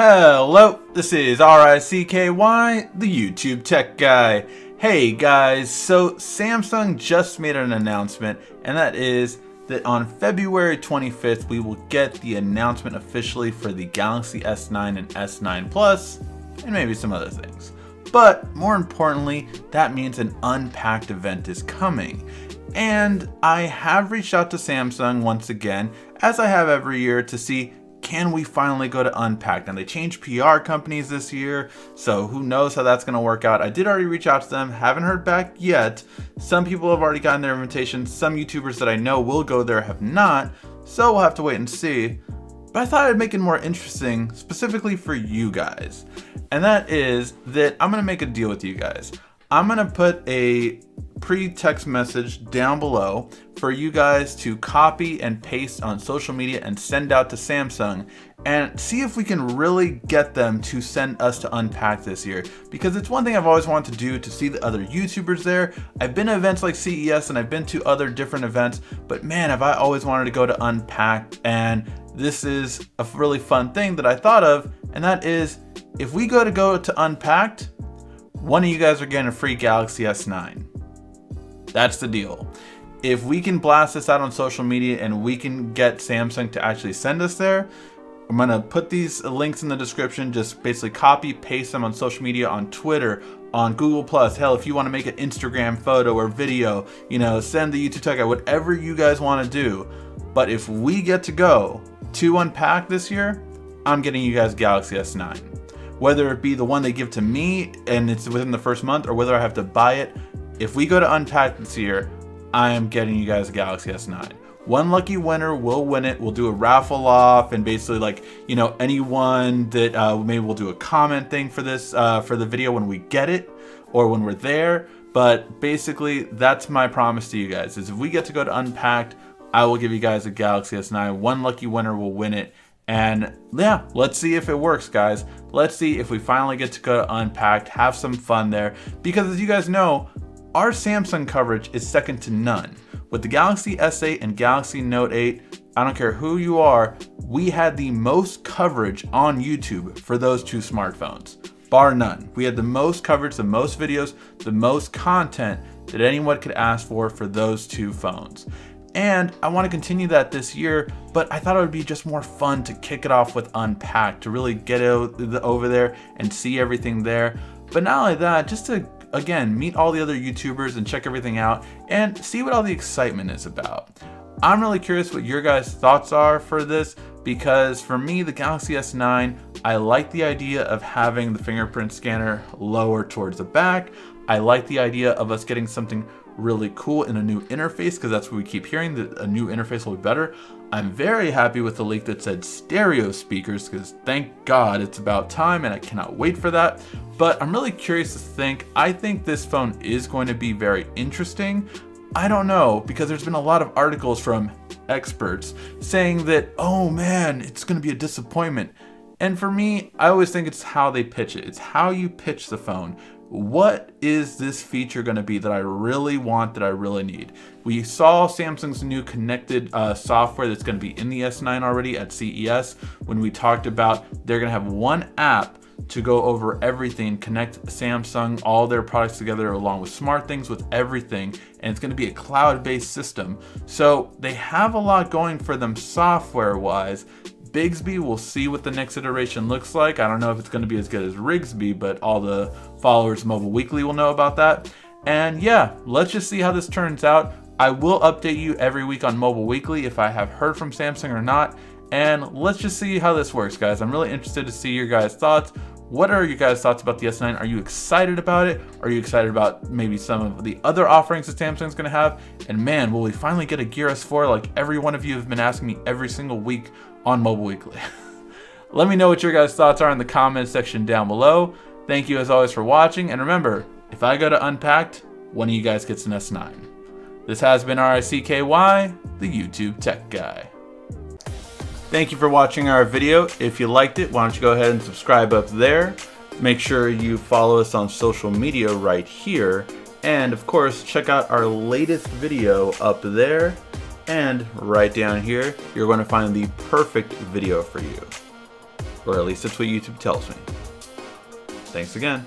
Hello, this is RICKY, the YouTube Tech Guy. Hey guys, so Samsung just made an announcement, and that is that on February 25th, we will get the announcement officially for the Galaxy S9 and S9 Plus, and maybe some other things. But more importantly, that means an Unpacked event is coming. And I have reached out to Samsung once again, as I have every year, to see can we finally go to Unpacked. And they changed PR companies this year, so who knows how that's going to work out. I did already reach out to them, haven't heard back yet. Some people have already gotten their invitations. Some YouTubers that I know will go there have not, so we'll have to wait and see. But I thought I'd make it more interesting, specifically for you guys. And that is that I'm going to make a deal with you guys. I'm going to put a pre-text message down below for you guys to copy and paste on social media and send out to Samsung and see if we can really get them to send us to Unpacked this year. Because it's one thing I've always wanted to do, to see the other YouTubers there. I've been to events like CES and I've been to other different events, but man, have I always wanted to go to Unpacked. And this is a really fun thing that I thought of, and that is if we go to Unpacked, one of you guys are getting a free Galaxy S9. That's the deal. If we can blast this out on social media and we can get Samsung to actually send us there, I'm gonna put these links in the description. Just basically copy, paste them on social media, on Twitter, on Google+. Hell, if you wanna make an Instagram photo or video, you know, send the YouTube Tech Guy, whatever you guys wanna do. But if we get to go to Unpacked this year, I'm getting you guys Galaxy S9. Whether it be the one they give to me and it's within the first month, or whether I have to buy it, if we go to Unpacked this year, I am getting you guys a Galaxy S9. One lucky winner will win it. We'll do a raffle off, and basically, like, you know, anyone that maybe we'll do a comment thing for this for the video when we get it or when we're there. But basically, that's my promise to you guys, is if we get to go to Unpacked, I will give you guys a Galaxy S9. One lucky winner will win it. And yeah, let's see if it works, guys. Let's see if we finally get to go to Unpacked, have some fun there. Because as you guys know, our Samsung coverage is second to none. With the Galaxy S8 and Galaxy Note 8, I don't care who you are, we had the most coverage on YouTube for those two smartphones, bar none. We had the most coverage, the most videos, the most content that anyone could ask for those two phones. And I want to continue that this year, but I thought it would be just more fun to kick it off with Unpacked, to really get over there and see everything there. But not only that, just to, again, meet all the other YouTubers and check everything out and see what all the excitement is about. I'm really curious what your guys' thoughts are for this, because for me, the Galaxy S9, I like the idea of having the fingerprint scanner lower towards the back. I like the idea of us getting something really cool in a new interface, because that's what we keep hearing, that a new interface will be better. I'm very happy with the leak that said stereo speakers, because thank God it's about time and I cannot wait for that. But I'm really curious to think. I think this phone is going to be very interesting. I don't know, because there's been a lot of articles from experts saying that, oh man, it's going to be a disappointment. And for me, I always think it's how they pitch it. It's how you pitch the phone. What is this feature going to be that I really want, that I really need? We saw Samsung's new connected software that's going to be in the S9 already at CES, when we talked about they're going to have one app to go over everything, connect Samsung, all their products together along with SmartThings, with everything, and it's going to be a cloud-based system. So they have a lot going for them software-wise. Bigsby, we'll see what the next iteration looks like. I don't know if it's going to be as good as Rigsby, but all the followers of Mobile Weekly will know about that. And yeah, let's just see how this turns out. I will update you every week on Mobile Weekly if I have heard from Samsung or not. And let's just see how this works, guys. I'm really interested to see your guys' thoughts. What are your guys' thoughts about the S9? Are you excited about it? Are you excited about maybe some of the other offerings that Samsung's going to have? And man, will we finally get a Gear S4 like every one of you have been asking me every single week on Mobile Weekly? Let me know what your guys' thoughts are in the comments section down below. Thank you as always for watching. And remember, if I go to Unpacked, one of you guys gets an S9. This has been RICKY, the YouTube Tech Guy. Thank you for watching our video. If you liked it, why don't you go ahead and subscribe up there. Make sure you follow us on social media right here. And of course, check out our latest video up there. And right down here, you're going to find the perfect video for you. Or at least that's what YouTube tells me. Thanks again.